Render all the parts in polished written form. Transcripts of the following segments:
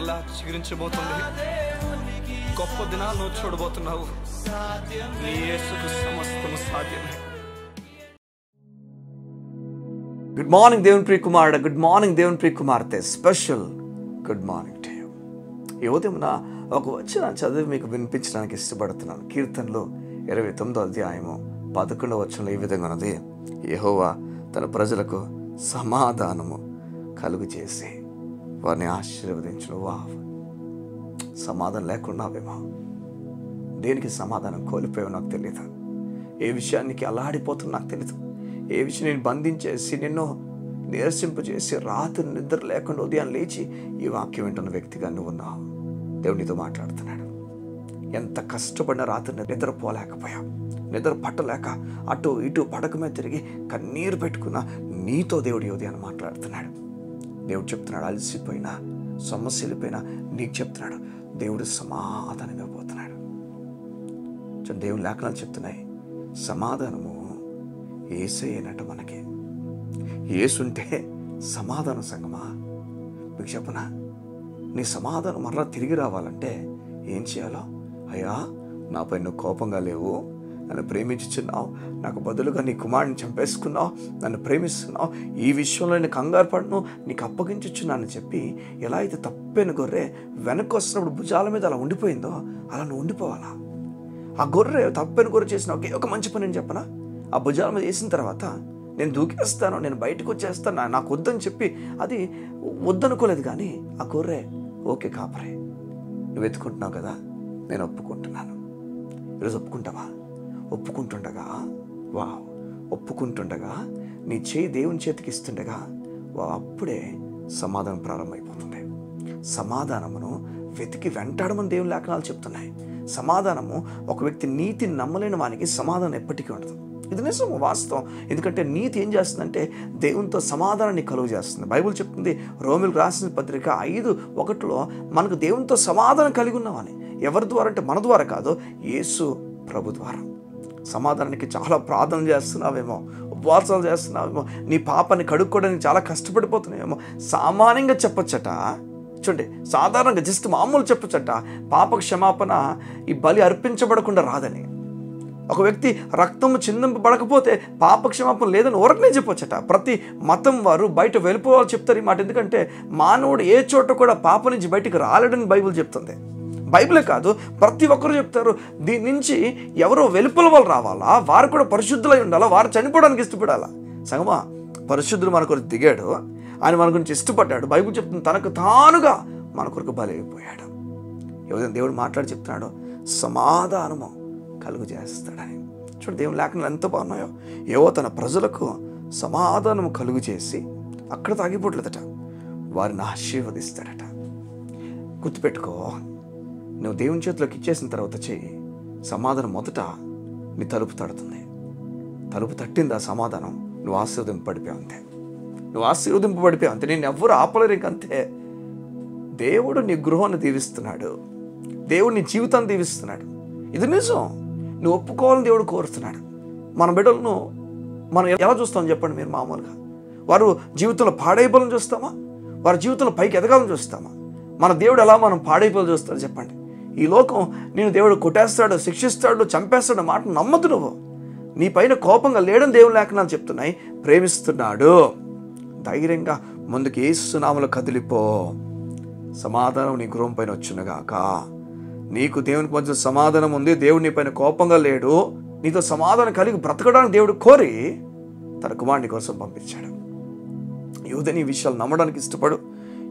మరలా చిగురించబోతుంది. గొప్ప దినాలను చూడబోతున్నావు. నీ యేసుకు సమస్తము సాధ్యమే. గుడ్ మార్నింగ్ దేవుని ప్రియ కుమారుడు, గుడ్ మార్నింగ్ దేవుని ప్రియ కుమార్తె. Special good morning to you. ఈ ఉదయం ఒక వచనం చదివి మీకు వినిపించడానికి ఇష్టపడుతున్నాను. కీర్తనలు 29వ అధ్యాయము 11వ వచనంలో ఈ విధంగా ఉన్నది. యెహోవా తన ప్రజలకు సమాధానము కలుగు చేసి వారిని ఆశీర్వదించును. సమాధానం లేకున్నావేమో, దేనికి సమాధానం కోల్పోయావో నాకు తెలియదు. ఏ విషయానికి అల్లాడిపోతున్నా నాకు తెలియదు. ఏ విషయం నేను బంధించేసి నిన్ను నీరసింపజేసి రాత్రి నిద్ర లేకుండా ఉదయం లేచి ఈ వాక్యం వింటున్న వ్యక్తిగా నువ్వు ఉన్నావు. దేవునితో మాట్లాడుతున్నాడు. ఎంత కష్టపడిన రాత్రి నిద్రపోలేకపోయావు, నిద్ర పట్టలేక అటు ఇటు పడక మీద తిరిగి కన్నీరు పెట్టుకున్న నీతో దేవుడు ఉదయాన్ని మాట్లాడుతున్నాడు. దేవుడు చెప్తున్నాడు, అలసిపోయినా సమస్యలపైనా నీకు చెప్తున్నాడు. దేవుడు సమాధానం ఇవ్వబోతున్నాడు. దేవుని లేఖనాలు చెప్తున్నాయి, సమాధానము యేసయ్యేనట. మనకి యేసుంటే సమాధానం. సంగమా మీకు చెప్పనా, నీ సమాధానం మరలా తిరిగి రావాలంటే ఏం చేయాలో? అయ్యా, నాపై నువ్వు కోపంగా లేవు, నన్ను ప్రేమించుచున్నావు, నాకు బదులుగా నీ కుమారుని చంపేసుకున్నావు, నన్ను ప్రేమిస్తున్నావు, ఈ విషయంలో నేను కంగారు పడను, నీకు అప్పగించుచున్నానని చెప్పి ఎలా అయితే తప్పైన గొర్రె వెనక్కి వస్తున్నప్పుడు భుజాల మీద అలా ఉండిపోయిందో అలా నువ్వు ఉండిపోవాలా. ఆ గొర్రె తప్పైన గొర్రె చేసిన ఒకే ఒక మంచి పని నేను చెప్పనా, ఆ భుజాల మీద వేసిన తర్వాత నేను దూకేస్తాను, నేను బయటకు వచ్చేస్తాను, నాకు వద్దని చెప్పి అది వద్దనుకోలేదు. కానీ ఆ గొర్రె ఓకే కాపరే, నువ్వు ఎత్తుకుంటున్నావు కదా, నేను ఒప్పుకుంటున్నాను. ఈరోజు ఒప్పుకుంటావా? ఒప్పుకుంటుండగా నీ చేయి దేవుని చేతికి ఇస్తుండగా అప్పుడే సమాధానం ప్రారంభమైపోతుంది. సమాధానమును వెతికి వెంటాడమని దేవుని లేఖనాలు చెప్తున్నాయి. సమాధానము, ఒక వ్యక్తి నీతిని నమ్మలేని వానికి సమాధానం ఎప్పటికీ ఉండదు. ఇది నిజం, వాస్తవం. ఎందుకంటే నీతి ఏం చేస్తుందంటే దేవునితో సమాధానాన్ని కలుగు చేస్తుంది. బైబిల్ చెప్తుంది, రోమిలకు రాసిన పత్రిక 5:1 మనకు దేవునితో సమాధానం కలిగి ఉన్నామని. ఎవరి ద్వారా అంటే మన ద్వారా కాదు, యేసు ప్రభు ద్వారా. సమాధానానికి చాలా ప్రార్థన చేస్తున్నావేమో, ఉపవాసాలు చేస్తున్నావేమో, నీ పాపాన్ని కడుక్కోవడానికి చాలా కష్టపడిపోతున్నావేమో. సామాన్యంగా చెప్పొచ్చట, చూడండి, సాధారణంగా జస్ట్ మామూలు చెప్పొచ్చట, పాప క్షమాపణ ఈ బలి అర్పించబడకుండా రాదని. ఒక వ్యక్తి రక్తము చిందింపబడకపోతే పాప క్షమాపణ లేదని ఊరకనే చెప్పొచ్చట. ప్రతి మతం వారు బయట వెళ్ళిపోవాలి చెప్తారు ఈ మాట. ఎందుకంటే మానవుడు ఏ చోట కూడా పాప నుంచి బయటికి రాలేడని బైబిల్ చెప్తుంది. బైబిలే కాదు, ప్రతి ఒక్కరు చెప్తారు. దీని నుంచి ఎవరో వెలుపల వాళ్ళు రావాలా, వారు కూడా పరిశుద్ధులై ఉండాలా, వారు చనిపోవడానికి ఇష్టపడాలా. సంగమా, పరిశుద్ధుడు మన కొరకు దిగాడు, ఆయన మన గురించి ఇష్టపడ్డాడు. బైబిల్ చెప్తుంది, తనకు తానుగా మన కొరకు బలి అయిపోయాడు. దేవుడు మాట్లాడి చెప్తున్నాడు, సమాధానము కలుగు చేస్తాడని. చూడు, దేవుని లేఖనాలు ఎంత బాగున్నాయో. ఏవో తన ప్రజలకు సమాధానము కలుగు చేసి అక్కడ తాగిపోట్లేదట, వారిని ఆశీర్వదిస్తాడట. గుర్తుపెట్టుకో, నువ్వు దేవుని చేతిలోకి ఇచ్చేసిన తర్వాత చెయ్యి సమాధానం మొదట నీ తలుపు తడుతుంది. తలుపు తట్టింది ఆ సమాధానం, నువ్వు ఆశీర్వదింపబడిపోయావు అంతే. అంతే, నేను ఎవ్వరు ఆపలేరు ఇంకంతే. దేవుడు నీ గృహాన్ని దీవిస్తున్నాడు, దేవుడు నీ జీవితాన్ని దీవిస్తున్నాడు. ఇది నిజం. నువ్వు ఒప్పుకోవాలని దేవుడు కోరుతున్నాడు. మన బిడ్డలను మనం ఎలా చూస్తామని చెప్పండి మీరు? మామూలుగా వారు జీవితంలో పాడైపోవాలని చూస్తామా? వారి జీవితంలో పైకి ఎదగాలని చూస్తామా? మన దేవుడు ఎలా మనం పాడైపోవాలని చూస్తాడు చెప్పండి? ఈ లోకం నేను దేవుడు కొట్టేస్తాడు, శిక్షిస్తాడు, చంపేస్తాడు మాట నమ్మద్దు. నువ్వు నీ పైన కోపంగా లేడని దేవుని లేఖనాలు చెప్తున్నాయి. ప్రేమిస్తున్నాడు. ధైర్యంగా ముందుకు యేసు నామములో కదిలిపో. సమాధానం నీ గృహం పైన వచ్చునుగాక. నీకు దేవునికి మధ్య సమాధానం ఉంది, దేవుడు నీ పైన కోపంగా లేడు, నీతో సమాధానం కలిగి బ్రతకడానికి దేవుడు కోరి తన కుమారుని కోసం పంపించాడు. యూదని ఈ విషయాలు నమ్మడానికి ఇష్టపడు.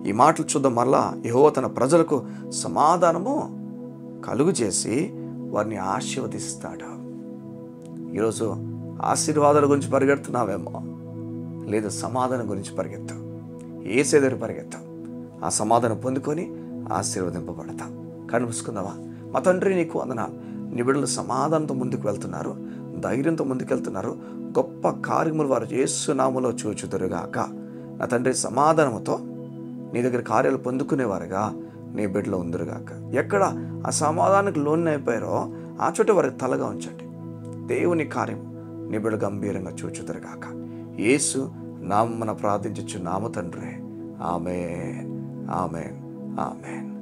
ఈ మాటలు చూద్దాం మరలా. యెహోవా తన ప్రజలకు సమాధానము కలుగు చేసి వారిని ఆశీర్వదిస్తాడు. ఈరోజు ఆశీర్వాదాల గురించి పరిగెడుతున్నావేమో, లేదా సమాధానం గురించి పరిగెత్తావు. యేసే దగ్గర పరిగెత్తావు, ఆ సమాధానం పొందుకొని ఆశీర్వదింపబడతావు. కళ్ళు మూసుకుందామా? మా తండ్రి, నీకు వందనాలు. నీ బిడ్డలు సమాధానంతో ముందుకు వెళ్తున్నారు, ధైర్యంతో ముందుకు వెళ్తున్నారు. గొప్ప కార్యములు వారు యేసు నామములో చూచుదురుగాక. నా తండ్రి, సమాధానముతో నీ దగ్గర కార్యాలు పొందుకునేవారుగా నీ బిడ్డలో ఉందరుగాక. ఎక్కడ ఆ సమాధానానికి లోన్ అయిపోయారో ఆ చోట వారికి తలగా ఉంచండి. దేవుని కార్యం నీ బిడ్డ గంభీరంగా చూచుదురుగాక. యేసు నామమున ప్రార్థించుచున్నాము తండ్రి. ఆమేన్, ఆమేన్, ఆమేన్.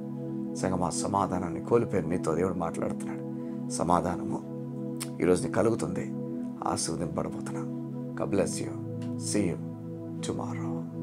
సంగమా, సమాధానాన్ని కోల్పోయిన మీతో దేవుడు మాట్లాడుతున్నాడు. సమాధానము ఈరోజు నీకు కలుగుతుంది. ఆశీర్వదింపబడబోతున్నా. God bless you. See you tomorrow.